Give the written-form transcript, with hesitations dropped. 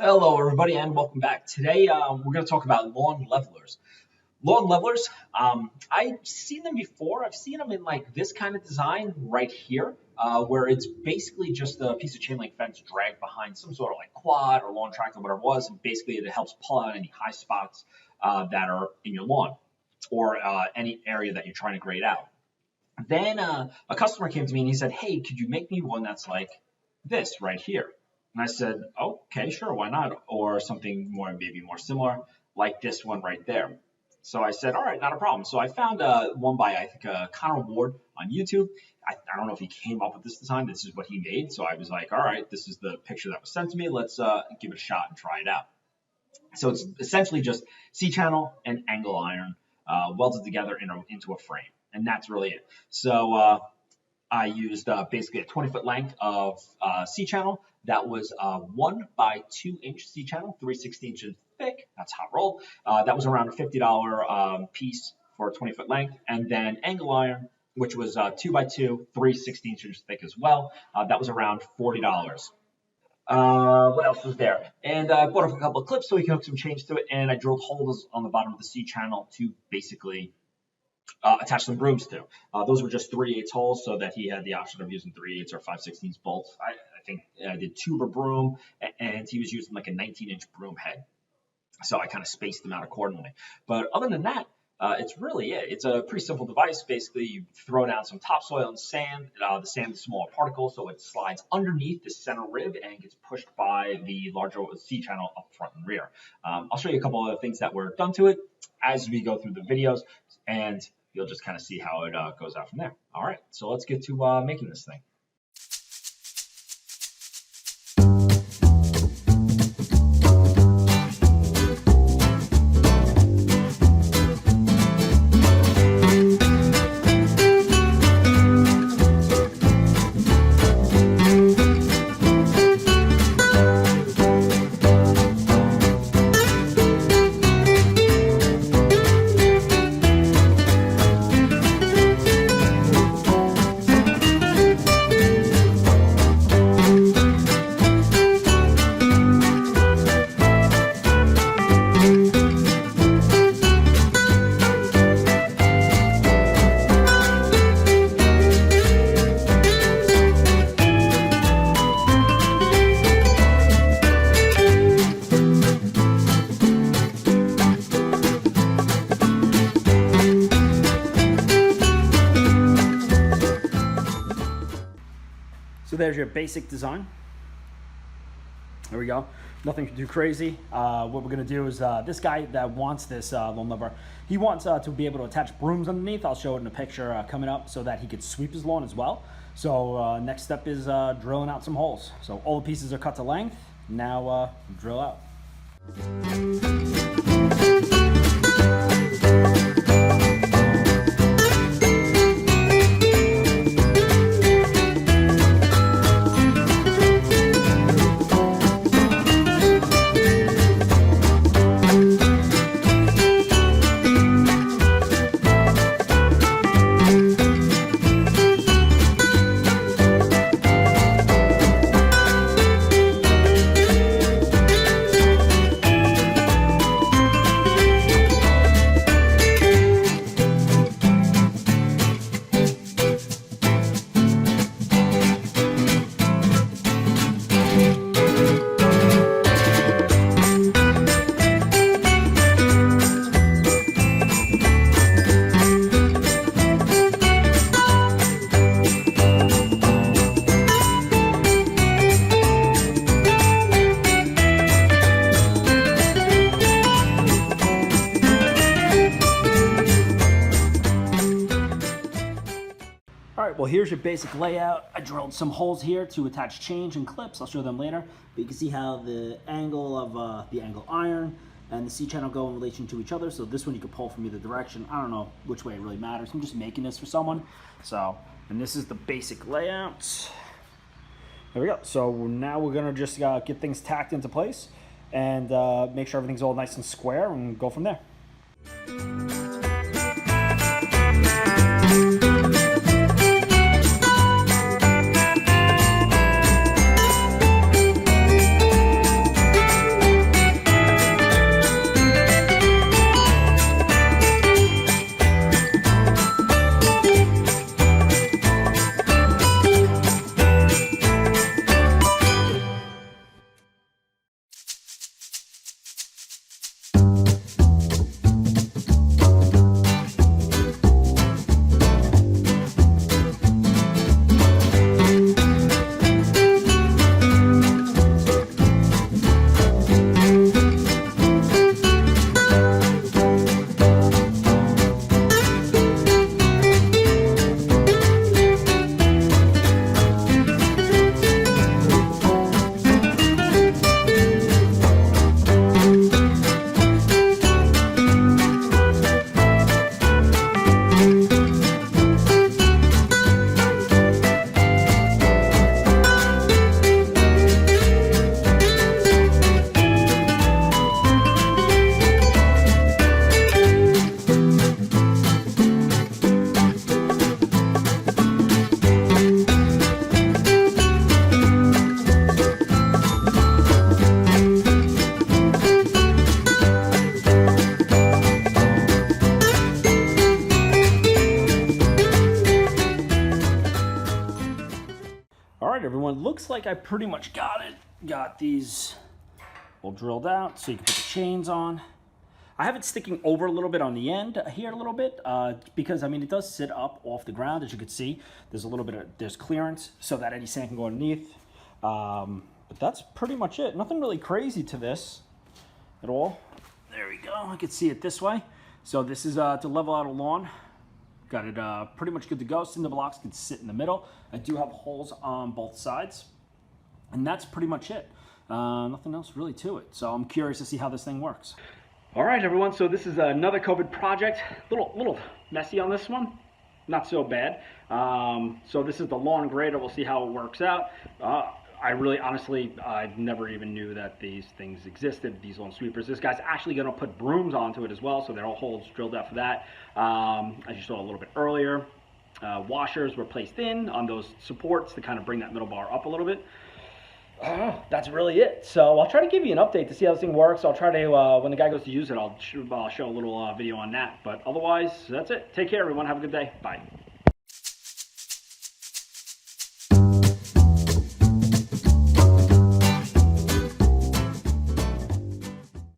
Hello, everybody, and welcome back. Today, we're going to talk about lawn levelers. Lawn levelers, I've seen them before. I've seen them in like this kind of design right here, where it's basically just a piece of chain link fence dragged behind some sort of like quad or lawn tractor, whatever it was. And basically, it helps pull out any high spots that are in your lawn or any area that you're trying to grade out. Then a customer came to me and he said, "Hey, could you make me one that's like this right here?" And I said, "Okay, sure, why not?" Or something maybe more similar, like this one right there. So I said, "All right, not a problem." So I found one by, I think, Connor Ward on YouTube. I don't know if he came up with this design. This is what he made. So I was like, all right, this is the picture that was sent to me. Let's give it a shot and try it out. So it's essentially just C-channel and angle iron welded together into a frame. And that's really it. So I used basically a 20-foot length of C-channel. That was a 1 by 2 inch C-channel, 3/16 inches thick. That's hot rolled. That was around a $50 piece for a 20-foot length. And then angle iron, which was 2 by 2, 3/16 inches thick as well. That was around $40. What else was there? And I bought a couple of clips so we can hook some chains to it. And I drilled holes on the bottom of the C-channel to basically attach some brooms to. Those were just 3/8 holes, so that he had the option of using 3/8 or 5/16 bolts. I think I did tuber broom, and he was using like a 19-inch broom head. So I kind of spaced them out accordingly. But other than that, it's really it. It's a pretty simple device. Basically, you throw down some topsoil and sand. The sand is smaller particles, so it slides underneath the center rib and gets pushed by the larger C-channel up front and rear. I'll show you a couple of things that were done to it as we go through the videos, and you'll just kind of see how it goes out from there. All right, so let's get to making this thing. So there's your basic design. There we go. Nothing too crazy. What we're gonna do is this guy that wants this lawn leveler, he wants to be able to attach brooms underneath. I'll show it in a picture coming up so that he could sweep his lawn as well. So next step is drilling out some holes. So all the pieces are cut to length. Now drill out. All right, well, here's your basic layout. I drilled some holes here to attach chains and clips. I'll show them later. But you can see how the angle of the angle iron and the C-channel go in relation to each other. So this one you can pull from either direction. I don't know which way it really matters. I'm just making this for someone. So, and this is the basic layout. There we go. So now we're gonna just get things tacked into place and make sure everything's all nice and square and go from there. looks like I pretty much got it. Got these all drilled out so you can put the chains on. I have it sticking over a little bit on the end here a little bit because I mean it does sit up off the ground, as you can see. There's a little bit of there's clearance so that any sand can go underneath. But that's pretty much it. Nothing really crazy to this at all. There we go. I can see it this way. So this is to level out a lawn. Got it pretty much good to go. Cinder blocks can sit in the middle. I do have holes on both sides, and that's pretty much it. Nothing else really to it. So I'm curious to see how this thing works. All right, everyone, so this is another COVID project. Little messy on this one, not so bad. So this is the lawn grader. We'll see how it works out. I really, honestly, I never even knew that these things existed, these lawn sweepers. This guy's actually gonna put brooms onto it as well, so there are holes drilled out for that. As you saw a little bit earlier, washers were placed in on those supports to kind of bring that middle bar up a little bit. That's really it. So I'll try to give you an update to see how this thing works. I'll try to, when the guy goes to use it, I'll show a little video on that. But otherwise, that's it. Take care, everyone. Have a good day. Bye.